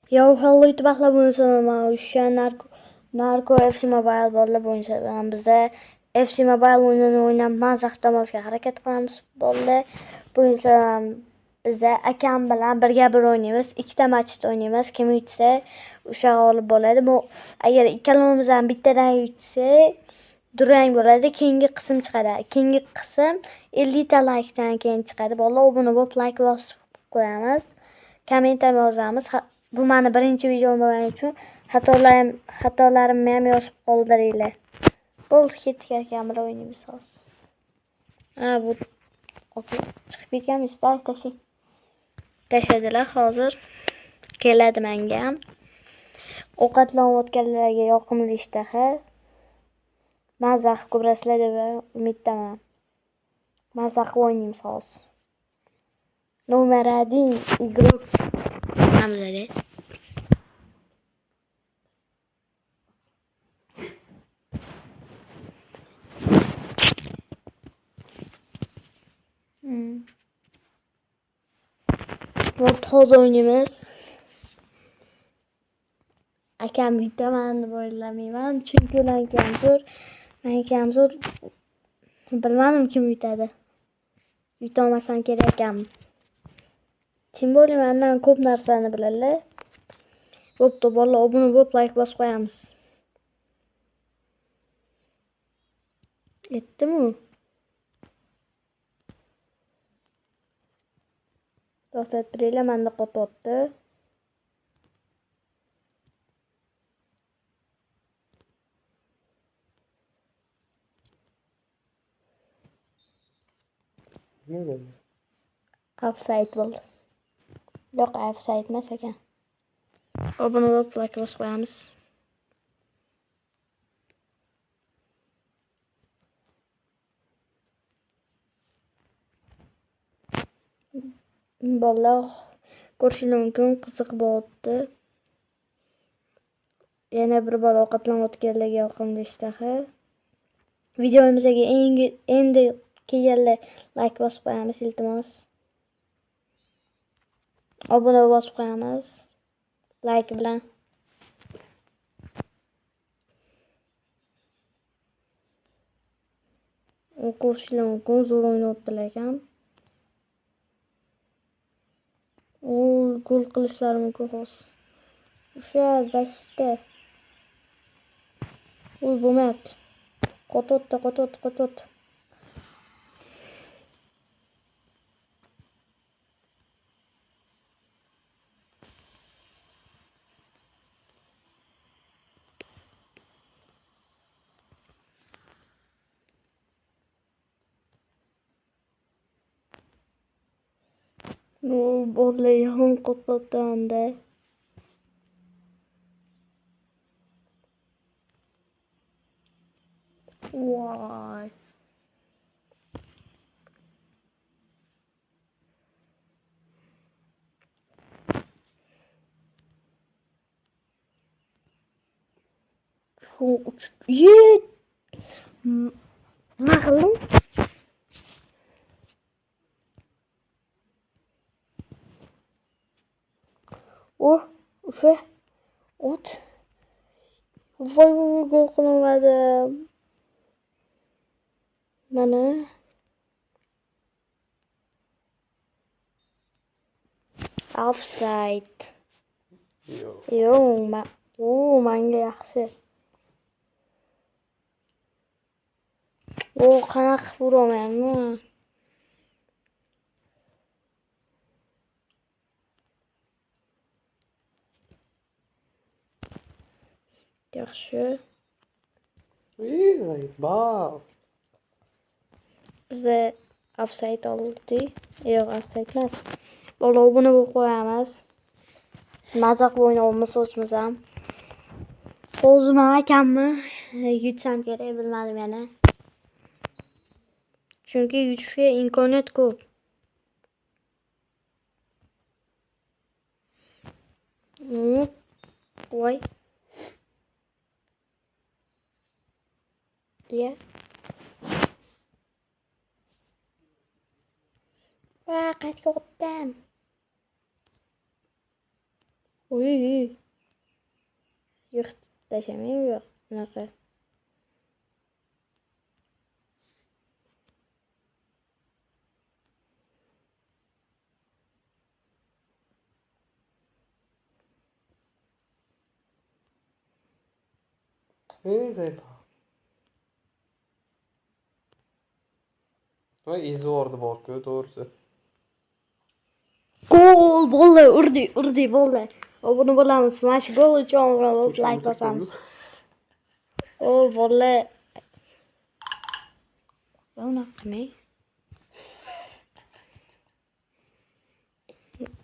Yo, hello YouTube ahla o'sha Narco FC Mobile bolalar bo'yicha biza FC Mobile o'yinini o'ynab mazza qilmoqga harakat qilamiz bolalar. Bo'yicha biza akam bilan birga bir o'ynaymiz. Ikkita matchda o'ynaymiz. Kim yutsa o'sha g'olib bo'ladi. Bu agar ikkalamiz ham bittadan yutsak durang bo'ladi. Keyingi qism chiqadi. Keyingi qism 50 ta likedan keyin chiqadi. Bolalar obuna bo'lib like bosib qo'yamiz. Kommentar yozamiz. Bu meni birinchi videom bo'lgani uchun xatolarimni ham yozib qoldiringlar. Bo'ldi, ketdik akam bilan o'ynaymiz hozir. Bu chiqib ketganmiz, tashladilar hozir. Keladi menga ham. Ovqatlanayotganlarga yoqimli ishtaha. Mazza qilib ko'rasizlar deb umiddaman. Mazza qilib o'ynaymiz hozir. Номер 1 игрок Hamzada. Hozir o'ynaymiz. Akam yutaman deb o'ylamayman, chunki ular kam zo'r. Bilmadim kim yutadi. Yutolmasam kerak ekan. Kim bo'ldi mendan ko'p narsani biladilar. Bo'pti, bolalar obuna bo'lib like bosib qo'yamiz. Yetdimi? To'xtatib turinglar, menda qo'tyapti. Offside bo'ldi. Yo'q, offside emas ekan. Obuna bo'lib like bosib qo'yamiz. Bolalar ko'rishingiz mumkin, qiziq bo'ldi. Yana bir bola ovqatlanayotganlarga yoqimli ishtaha. Videomizga endi kelganlar like bosib qo'yamiz, iltimos. Obuna bosib qo'yamiz. Like bilan. Ko'rishingiz mumkin, zo'r o'ynayaptilar ekan. Gol qilishlari mumkin hozir. O'sha защита. Bo'lmayapti. Qo'tot. Bolalar yomon qo'tyapti anda. Voy. Yet. Nima qildim? O'sha ot. Voy, gol qilmadim. Mana offside. Yo'q, menga yaxshi. Qanaqa qilib uramanmi? Yaxshi. Zaybal. Biza offside oldik. Yo'q, offside emas. Bolalar buni qo'yamiz. Mazza qilib o'ynaymiz o'zimiz ham. Hozir men akamni yutsam kerak, bilmadim yana. Chunki yutishga imkoniyat ko'p. Voy. Ya. Qaytga o'tdim. Uy. Yo'q, tashlamayman yo'q. Bunaqa. Zayda. Voy izvordi bor-ku, to'g'risi. Gol bo'ldi, urdi bo'ldi. Buni bilamiz. Mana shu gol uchun like bosamiz. O bo'ldi. Unaqa qilmang.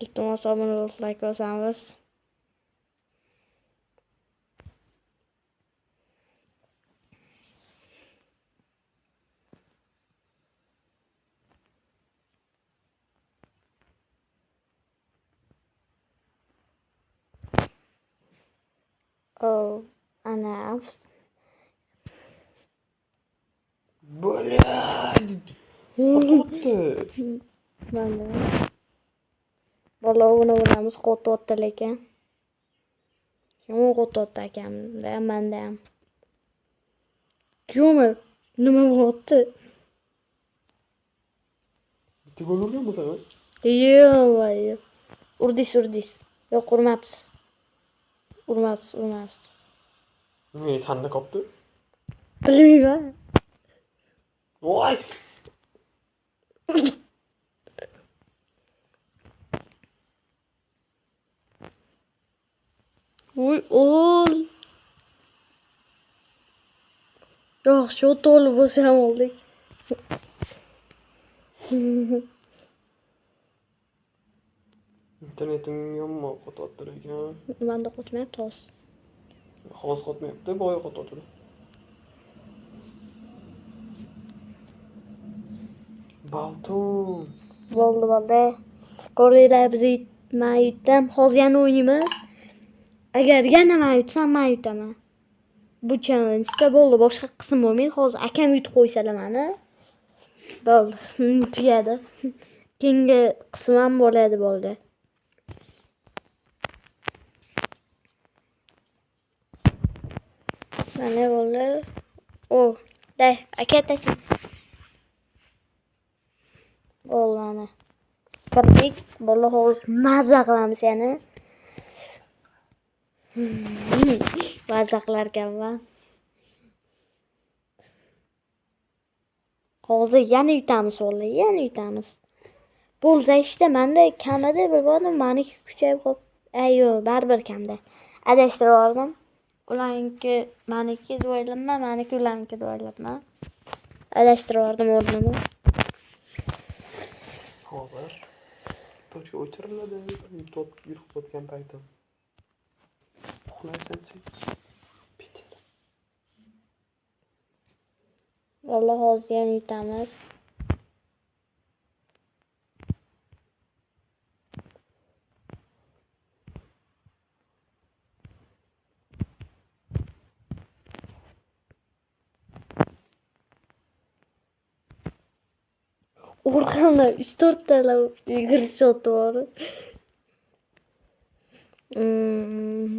Iltimos obuna bo'lib like bosamiz. Oh, ana Bo'ladi. Qotdi. mana. Bola buni bilamiz qo'tyapti lekin. Kim qo'tyapti akamda, menda ham. Kimmi? Nima bo'lyapti? Bitta gol urganmi sen? Yo'q. Urdis. Yo'q, urmabsiz. Urmabsiz. Nima sanda qopti? Bilmayman. Voy. Uy, o'l. Yaxshi o'tolib bo'lsa ham oldik. Internetim yomon qotyapti lekin. Menda qo'tmayapti hozir. Hozir qotmayapti, boya qotyapti. Balton. Bo'ldi. Ko'ringlar, biz men yutdim. Hozir yana o'ynaymiz. Agar yana men yutsam, men yutaman. Bu challenge-da bo'ldi, boshqa qism bo'lmaydi. Hozir akam yutib qo'ysalar meni. Bo'ldi, tugadi. Keyingi qism ham bo'ldi. Mana bo'ldi. Day, aka tashin. Bo'ldi. Kirdik, bo'ldi, hozir mazza qilamiz yana. Mazza qilarkanman. Hozir yana yutamiz. Bo'lsa işte menda kamida bir bordim, meniki kuchayib qolib. Ayyo, baribir kamda. Adashtirib oldim. Ularniki meniki deb o'ylabman, meniki ularniki deb o'ylabman. Adashtirib oldim o'rnini. Hozir tochka o'chiriladi. Yurib paytim. Uxlaysan. Bitti. Vallahi hozir yana yutamiz. Orqamda 3-4 tala yugurishyotti bor.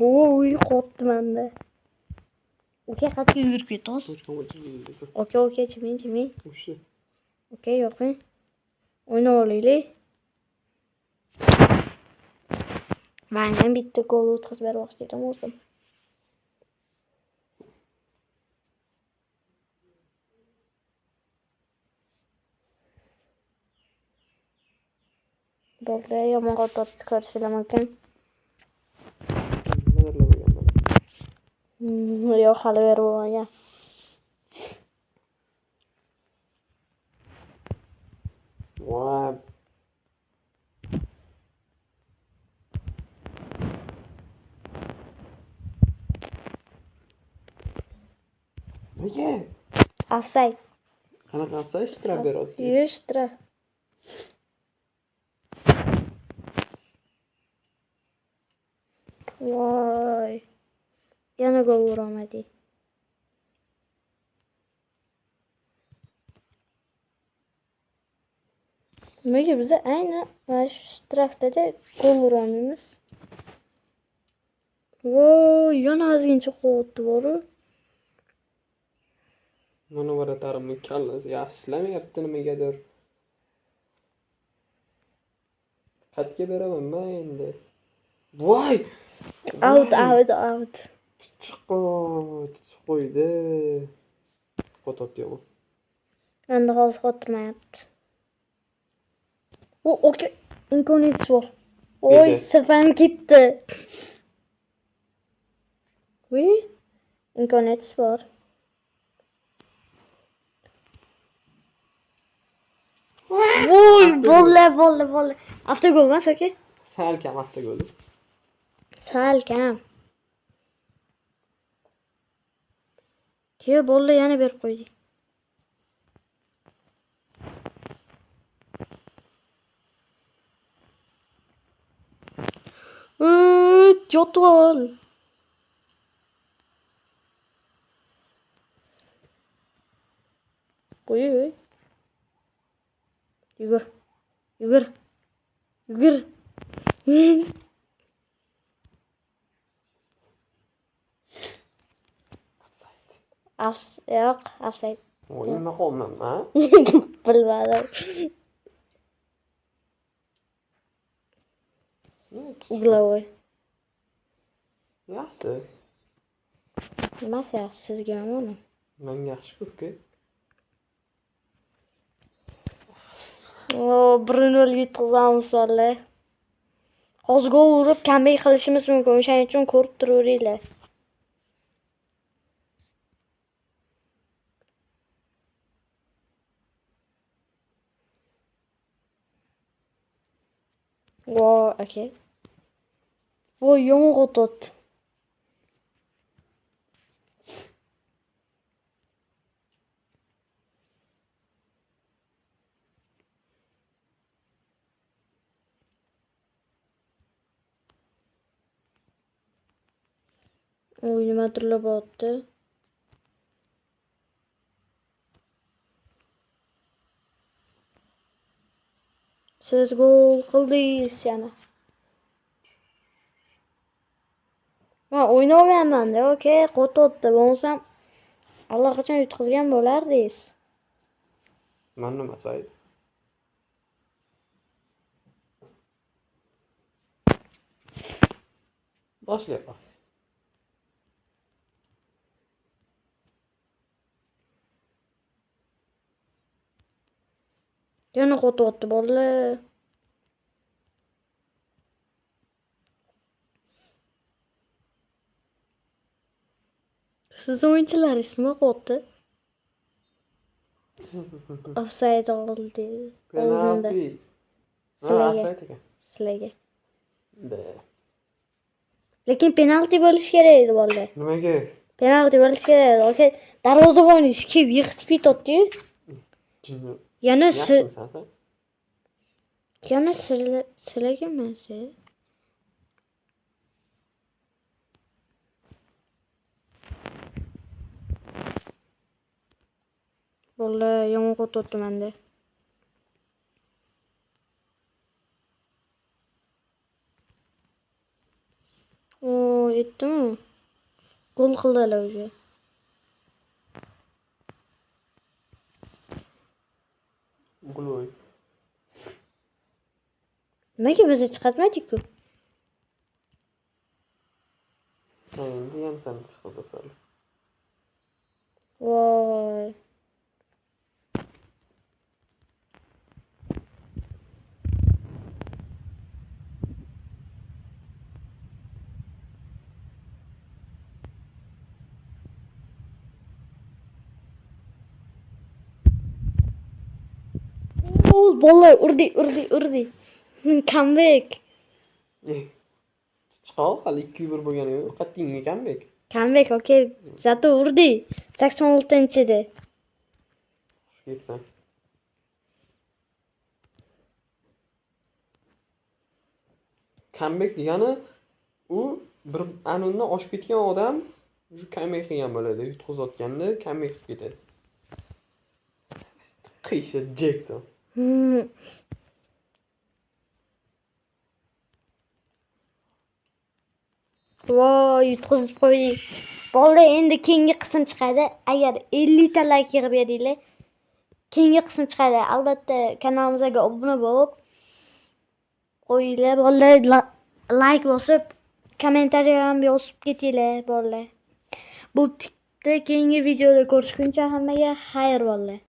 Uy, qotdi menda. Uka qatga yugurib ketdingiz? Tochka o'chirildi. Oka, chiming. O'sha. Oka, yo'qmi? O'ynab olaylik. Men ham bitta gol o'tkazib bermoqchi edim o'zim. Bo'ldi, yomon qo'tyapti, ko'rishlar mumkin. Yo'q, hali berib bo'lmagan. Voy. Nega? Offside. Qanaqa offside shtraf beryapti? 100 lira. Voy. Yana gol urolmadik. Nimaga biz ayni mana shu shtrafda gol urolmaymiz? Voy, yana ozgincha quvvatli boru. Mana varatarimni kallasi yaxshi ishlamayapti nimagadir. Qatga beraman men endi. Voy! Out, out, out. Qo'ydi. Qo'totyapman. Endi hozir xotirmayapti. O, okey. Imkoniyati bor. Oy, Edi. safam ketdi. Voy, imkoniyati bor. Voy, bolla. Avtogol emas, okey? Sal kam avtogol. Sal kam. Ke bolla yana berib qo'ydik. Yotib ol. Voy. Yugur. Yo'q, offside. O'yinni qolmam, ha? Bilmadim. Угловой. Yaxshi. Nimasi yaxshi sizga uni? Menga yaxshi-ku, uka. O, 1-0 yutqazamiz vallahi. Hozir gol urib comeback qilishimiz mumkin. O'shaning uchun ko'rib turaveringlar. Voy, okey. Voy, yomon o'tdi. Oy, nima turlab o'tdi? Siz gol qildingiz yana. Men o'ynayapman-da, okey, qo'totdi. Bo'lsam allaqachon yutqazgan bo'lardingiz. Men nima say? Boshlayapman. Yana qo'totdi bola. Siz o'yinchilaringizmi qo'tdi? Offside oldi. Penalti. Sizlarga. Offside ekan. Sizlarga. Da. Lekin penalti bo'lish kerak edi bola. Nimaga? Penalti bo'lish kerak edi. Okey, darvozabonni ishkib yiqitib ketdi-yu. Yana Yaxshimisan sen? yana sizlargami? Bola yomon qo'totdi menda. O, yetdimi? Gol qildilar уже. Gol. Nimaga biz chiqartmadik-ku? Endi ham sen chiqasan. Voy. Bola urdi. Comeback. Chiqov, hali 2-1 bo'lgani yo'q. Qattingmi comeback? Comeback, okey. Zato urdi. 86-da. Ketsan. Comeback degani u bir anundan oshib ketgan odam shu comeback qilgan bo'ladi. Yutqazayotganda comeback qilib ketadi. Qiyshi Jackson. Voy, yutqizib qo'ydik. Bo'ldi, endi keyingi qism chiqadi. Agar 50 ta like yig'ib beringlar, keyingi qism chiqadi. Albatta kanalimizga obuna bo'lib qo'yinglar. Bolalar like bosib, kommentariy ham yozib ketinglar, bolalar. Bu keyingi videoda ko'rishguncha hammaga xayr bolalar.